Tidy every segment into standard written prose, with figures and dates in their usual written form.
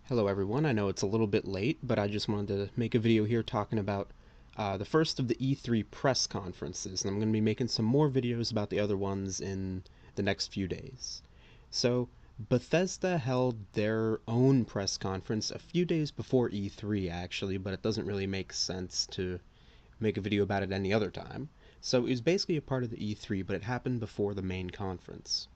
Hello everyone, I know it's a little bit late, but I just wanted to make a video here talking about the first of the E3 press conferences, and I'm going to be making some more videos about the other ones in the next few days. So, Bethesda held their own press conference a few days before E3 actually, but it doesn't really make sense to make a video about it any other time. So it was basically a part of the E3, but it happened before the main conference.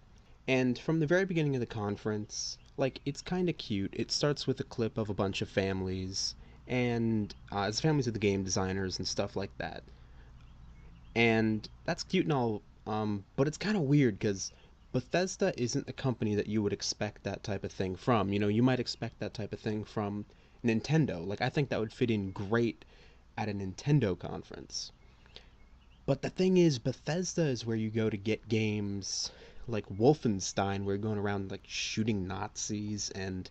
And from the very beginning of the conference, like, it's kind of cute. It starts with a clip of a bunch of families, and it's families of the game designers and stuff like that. And that's cute and all, but it's kind of weird because Bethesda isn't a company that you would expect that type of thing from. You might expect that type of thing from Nintendo. Like, I think that would fit in great at a Nintendo conference. But the thing is, Bethesda is where you go to get games like Wolfenstein, where you're going around like shooting Nazis, and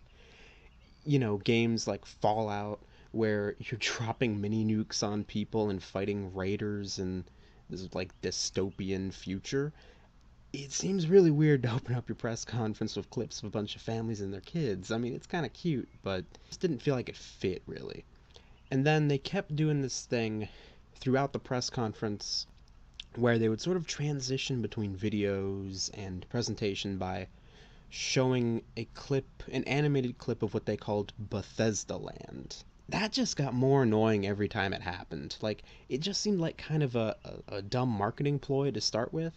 games like Fallout, where you're dropping mini nukes on people and fighting raiders and this like dystopian future. It seems really weird to open up your press conference with clips of a bunch of families and their kids. I mean, it's kind of cute, but it just didn't feel like it fit really. And then they kept doing this thing throughout the press conference where they would sort of transition between videos and presentation by showing a clip, an animated clip of what they called Bethesda Land. That just got more annoying every time it happened. Like, it just seemed like kind of a dumb marketing ploy to start with,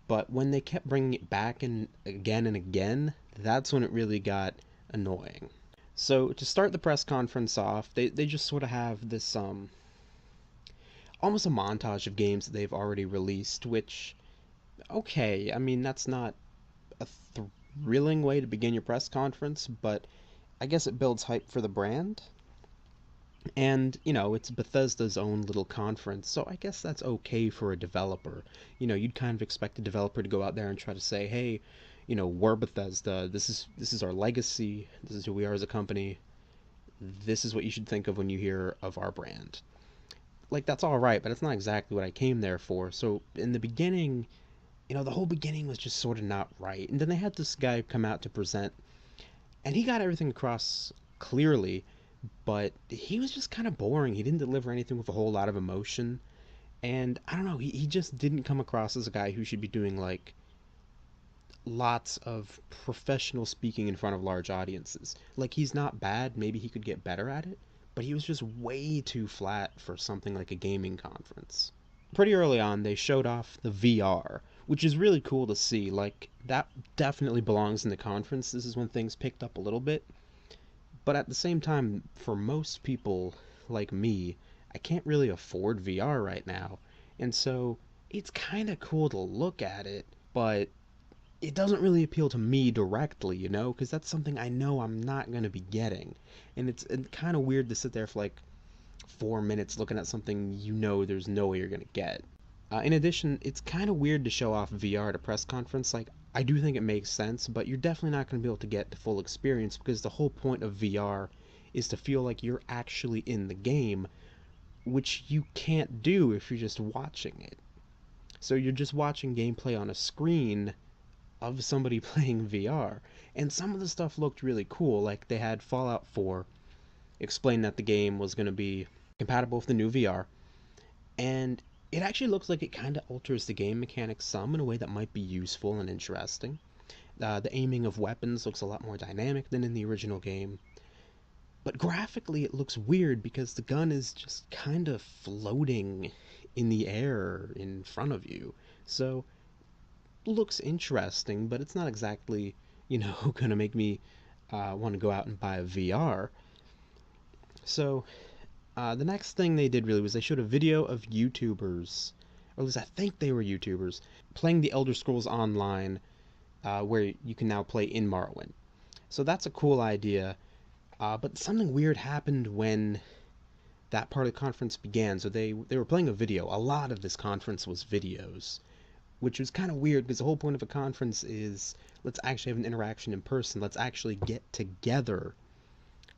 but when they kept bringing it back and again, that's when it really got annoying. So, to start the press conference off, they just sort of have this, almost a montage of games that they've already released, which, okay, I mean, that's not a thrilling way to begin your press conference, but I guess it builds hype for the brand. And, it's Bethesda's own little conference, so I guess that's okay for a developer. You'd kind of expect a developer to go out there and try to say, hey, we're Bethesda, this is our legacy, this is who we are as a company, this is what you should think of when you hear of our brand. Like, that's all right, but it's not exactly what I came there for. So in the beginning, the whole beginning was just sort of not right. And then they had this guy come out to present, and he got everything across clearly, but he was just kind of boring. He didn't deliver anything with a whole lot of emotion. And I don't know, he just didn't come across as a guy who should be doing, like, lots of professional speaking in front of large audiences. Like, he's not bad, maybe he could get better at it, but he was just way too flat for something like a gaming conference. Pretty early on, they showed off the VR, which is really cool to see. Like, that definitely belongs in the conference. This is when things picked up a little bit. But at the same time, for most people like me, I can't really afford VR right now. And so it's kind of cool to look at it, but it doesn't really appeal to me directly, because that's something I know I'm not going to be getting. And it's kind of weird to sit there for like 4 minutes looking at something there's no way you're going to get. In addition, it's kind of weird to show off VR at a press conference. Like, I do think it makes sense, but you're definitely not going to be able to get the full experience because the whole point of VR is to feel like you're actually in the game, which you can't do if you're just watching it. So you're just watching gameplay on a screen of somebody playing VR. And some of the stuff looked really cool. Like, they had Fallout 4 explain that the game was going to be compatible with the new VR, and it actually looks like it kind of alters the game mechanics some in a way that might be useful and interesting. The aiming of weapons looks a lot more dynamic than in the original game, but graphically it looks weird because the gun is just kind of floating in the air in front of you. So it looks interesting, but it's not exactly, going to make me want to go out and buy a VR. So the next thing they did really was they showed a video of YouTubers, or at least I think they were YouTubers, playing the Elder Scrolls Online, where you can now play in Morrowind. So that's a cool idea, but something weird happened when that part of the conference began. So they were playing a video. A lot of this conference was videos, which was kind of weird because the whole point of a conference is let's actually have an interaction in person. Let's actually get together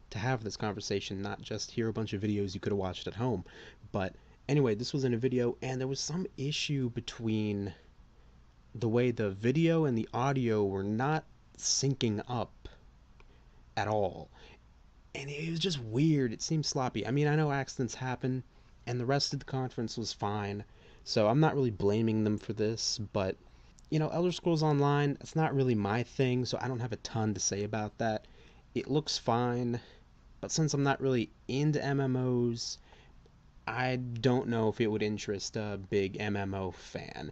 to have this conversation, not just hear a bunch of videos you could have watched at home. But anyway, this was in a video, and there was some issue between the way the video and the audio were not syncing up. at all. And it was just weird. It seemed sloppy. I mean, I know accidents happen, and the rest of the conference was fine, so I'm not really blaming them for this, but Elder Scrolls Online, it's not really my thing, so I don't have a ton to say about that. It looks fine, but since I'm not really into MMOs, I don't know if it would interest a big MMO fan.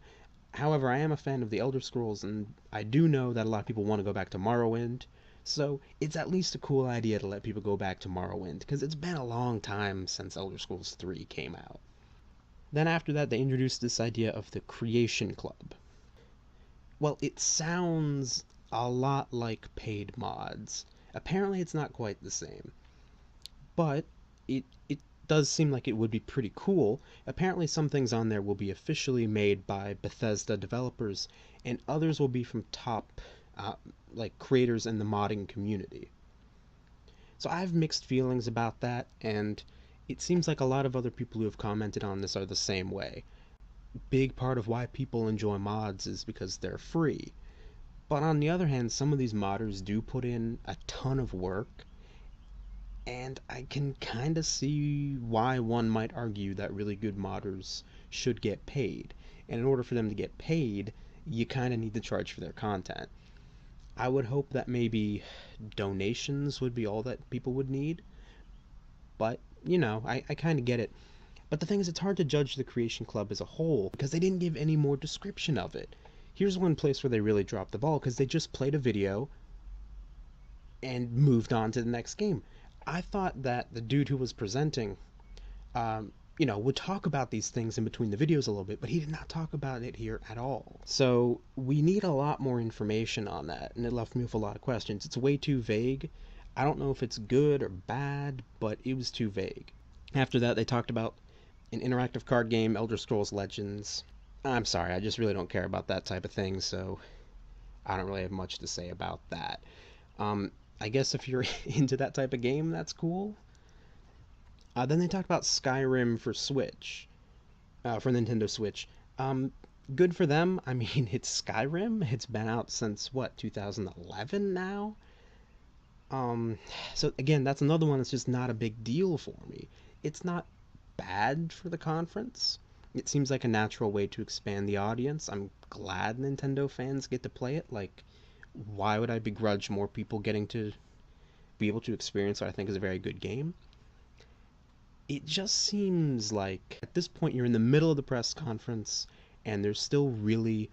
However, I am a fan of the Elder Scrolls, and I do know that a lot of people want to go back to Morrowind, so it's at least a cool idea to let people go back to Morrowind, because it's been a long time since Elder Scrolls 3 came out. Then after that, they introduced this idea of the Creation Club. Well, it sounds a lot like paid mods. Apparently, it's not quite the same, but it does seem like it would be pretty cool. Apparently, some things on there will be officially made by Bethesda developers, and others will be from top like creators in the modding community. So I have mixed feelings about that, and it seems like a lot of other people who have commented on this are the same way. Big part of why people enjoy mods is because they're free. But on the other hand, some of these modders do put in a ton of work, and I can kind of see why one might argue that really good modders should get paid. And in order for them to get paid, you kind of need to charge for their content. I would hope that maybe donations would be all that people would need, but I kind of get it. But the thing is, it's hard to judge the Creation Club as a whole because they didn't give any more description of it. Here's one place where they really dropped the ball because they just played a video and moved on to the next game. I thought that the dude who was presenting, would talk about these things in between the videos a little bit, but he did not talk about it here at all. So we need a lot more information on that, and it left me with a lot of questions. It's way too vague. I don't know if it's good or bad, but it was too vague. After that, they talked about an interactive card game, Elder Scrolls Legends. I'm sorry, I just really don't care about that type of thing, so I don't really have much to say about that. I guess if you're into that type of game, that's cool. Then they talked about Skyrim for Switch, for Nintendo Switch. Good for them. I mean, it's Skyrim. It's been out since what, 2011 now. So again, that's another one that's just not a big deal for me. It's not bad for the conference. It seems like a natural way to expand the audience. I'm glad Nintendo fans get to play it. Like, why would I begrudge more people getting to be able to experience what I think is a very good game? It just seems like at this point you're in the middle of the press conference and there's still really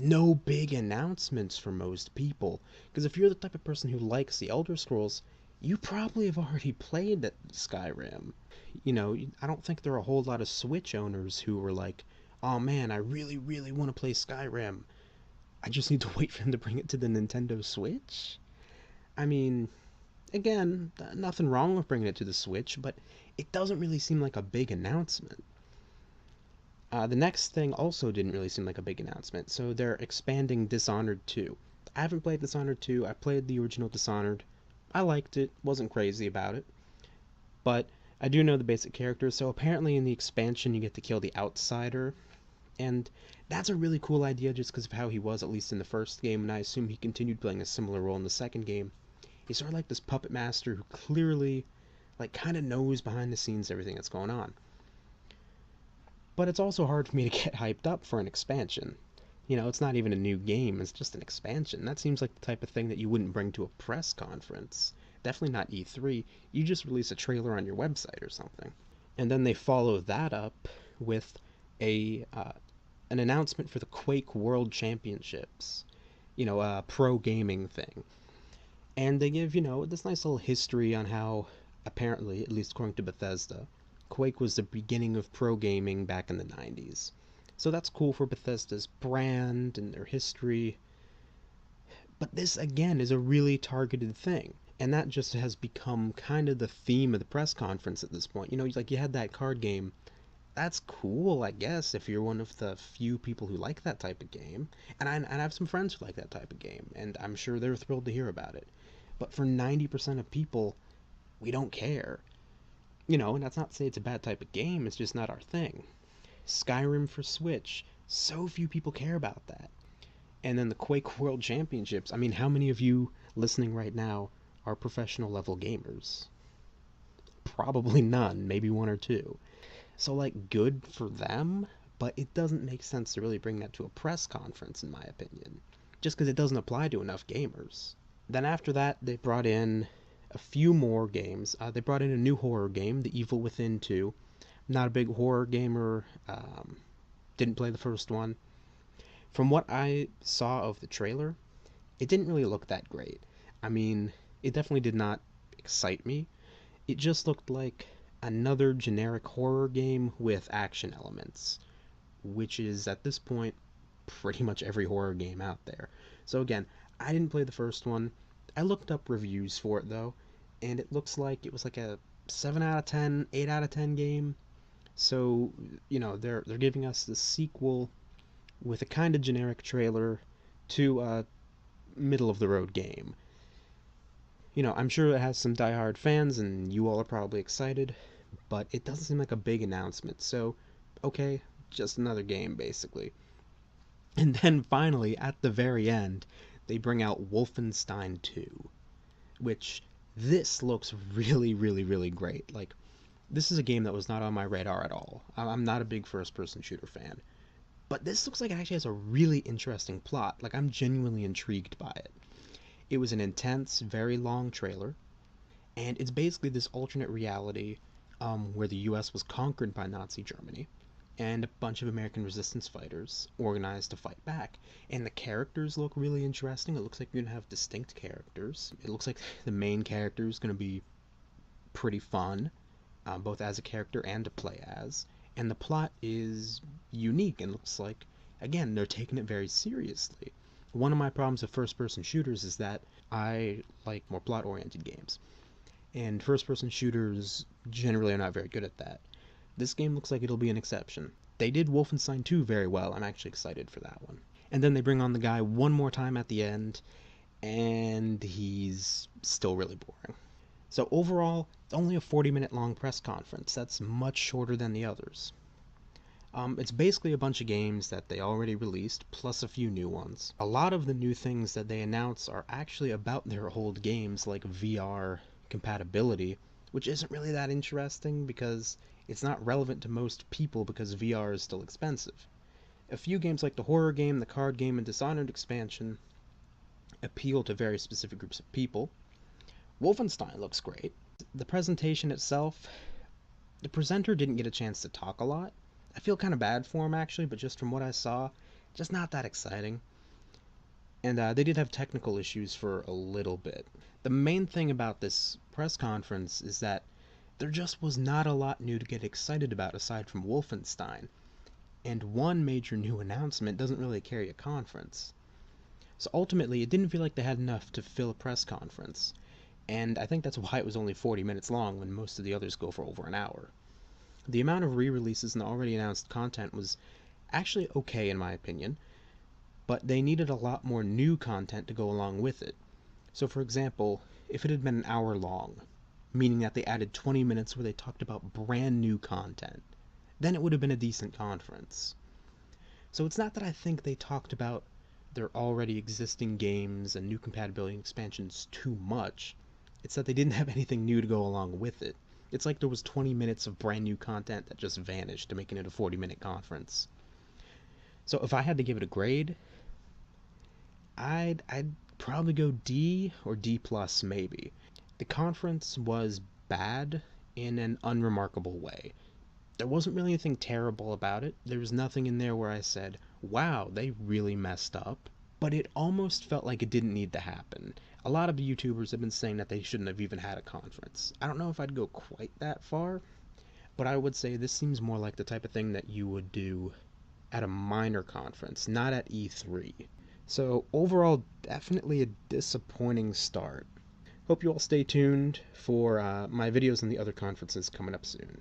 no big announcements for most people. Because if you're the type of person who likes the Elder Scrolls, you probably have already played Skyrim. I don't think there are a whole lot of Switch owners who were like, oh man, I really, really want to play Skyrim. I just need to wait for them to bring it to the Nintendo Switch. I mean, again, nothing wrong with bringing it to the Switch, but it doesn't really seem like a big announcement. The next thing also didn't really seem like a big announcement, so they're expanding Dishonored 2. I haven't played Dishonored 2, I played the original Dishonored. I liked it, wasn't crazy about it, but I do know the basic characters, so apparently in the expansion you get to kill the Outsider, and that's a really cool idea just because of how he was, at least in the first game, and I assume he continued playing a similar role in the second game. He's sort of like this puppet master who clearly, kind of knows behind the scenes everything that's going on. But it's also hard for me to get hyped up for an expansion. It's not even a new game, it's just an expansion. That seems like the type of thing that you wouldn't bring to a press conference. Definitely not E3. You just release a trailer on your website or something. And then they follow that up with an announcement for the Quake World Championships. A pro gaming thing. And they give, this nice little history on how, apparently, at least according to Bethesda, Quake was the beginning of pro gaming back in the 90s. So that's cool for Bethesda's brand and their history. But this, again, is a really targeted thing. And that just has become kind of the theme of the press conference at this point. You had that card game. That's cool, I guess, if you're one of the few people who like that type of game. And I have some friends who like that type of game, and I'm sure they're thrilled to hear about it. But for 90% of people, we don't care. And that's not to say it's a bad type of game, it's just not our thing. Skyrim for Switch, so few people care about that. And then the Quake World Championships, I mean, how many of you listening right now are professional level gamers. Probably none, maybe one or two. So, like, good for them, but it doesn't make sense to really bring that to a press conference, in my opinion, just because it doesn't apply to enough gamers. Then after that, they brought in a few more games. They brought in a new horror game, The Evil Within 2. Not a big horror gamer, didn't play the first one. From what I saw of the trailer, it didn't really look that great. I mean, it definitely did not excite me. It just looked like another generic horror game with action elements, which is at this point pretty much every horror game out there. So again, I didn't play the first one. I looked up reviews for it though, and it looks like it was like a 7 out of 10, 8 out of 10 game. So, you know, they're giving us the sequel with a kind of generic trailer to a middle of the road game. You know, I'm sure it has some diehard fans and you all are probably excited, but it doesn't seem like a big announcement. So, okay, just another game basically. And then finally, at the very end, they bring out Wolfenstein 2, which this looks really, really, really great. Like, this is a game that was not on my radar at all. I'm not a big first-person shooter fan. But this looks like it actually has a really interesting plot. Like, I'm genuinely intrigued by it. It was an intense, very long trailer, and it's basically this alternate reality where the US was conquered by Nazi Germany, and a bunch of American resistance fighters organized to fight back. And the characters look really interesting. It looks like you're going to have distinct characters. It looks like the main character is going to be pretty fun, both as a character and to play as. And the plot is unique and looks like, again, they're taking it very seriously. One of my problems with first-person shooters is that I like more plot-oriented games, and first-person shooters generally are not very good at that. This game looks like it'll be an exception. They did Wolfenstein 2 very well. I'm actually excited for that one. And then they bring on the guy one more time at the end, and he's still really boring. So overall, it's only a 40-minute long press conference. That's much shorter than the others. It's basically a bunch of games that they already released, plus a few new ones. A lot of the new things that they announce are actually about their old games, like VR compatibility, which isn't really that interesting because it's not relevant to most people because VR is still expensive. A few games like the horror game, the card game, and Dishonored expansion appeal to very specific groups of people. Wolfenstein looks great. The presentation itself, the presenter didn't get a chance to talk a lot. I feel kind of bad for him actually, but just from what I saw, just not that exciting. And they did have technical issues for a little bit. The main thing about this press conference is that there just was not a lot new to get excited about aside from Wolfenstein. And one major new announcement doesn't really carry a conference. So ultimately, it didn't feel like they had enough to fill a press conference. And I think that's why it was only 40 minutes long when most of the others go for over an hour. The amount of re-releases and already announced content was actually okay in my opinion, but they needed a lot more new content to go along with it. So for example, if it had been an hour long, meaning that they added 20 minutes where they talked about brand new content, then it would have been a decent conference. So it's not that I think they talked about their already existing games and new compatibility and expansions too much. It's that they didn't have anything new to go along with it. It's like there was 20 minutes of brand new content that just vanished, making it a 40-minute conference. So if I had to give it a grade, I'd probably go D or D plus maybe. The conference was bad in an unremarkable way. There wasn't really anything terrible about it. There was nothing in there where I said, wow, they really messed up. But it almost felt like it didn't need to happen. A lot of YouTubers have been saying that they shouldn't have even had a conference. I don't know if I'd go quite that far, but I would say this seems more like the type of thing that you would do at a minor conference, not at E3. So overall, definitely a disappointing start. Hope you all stay tuned for my videos on the other conferences coming up soon.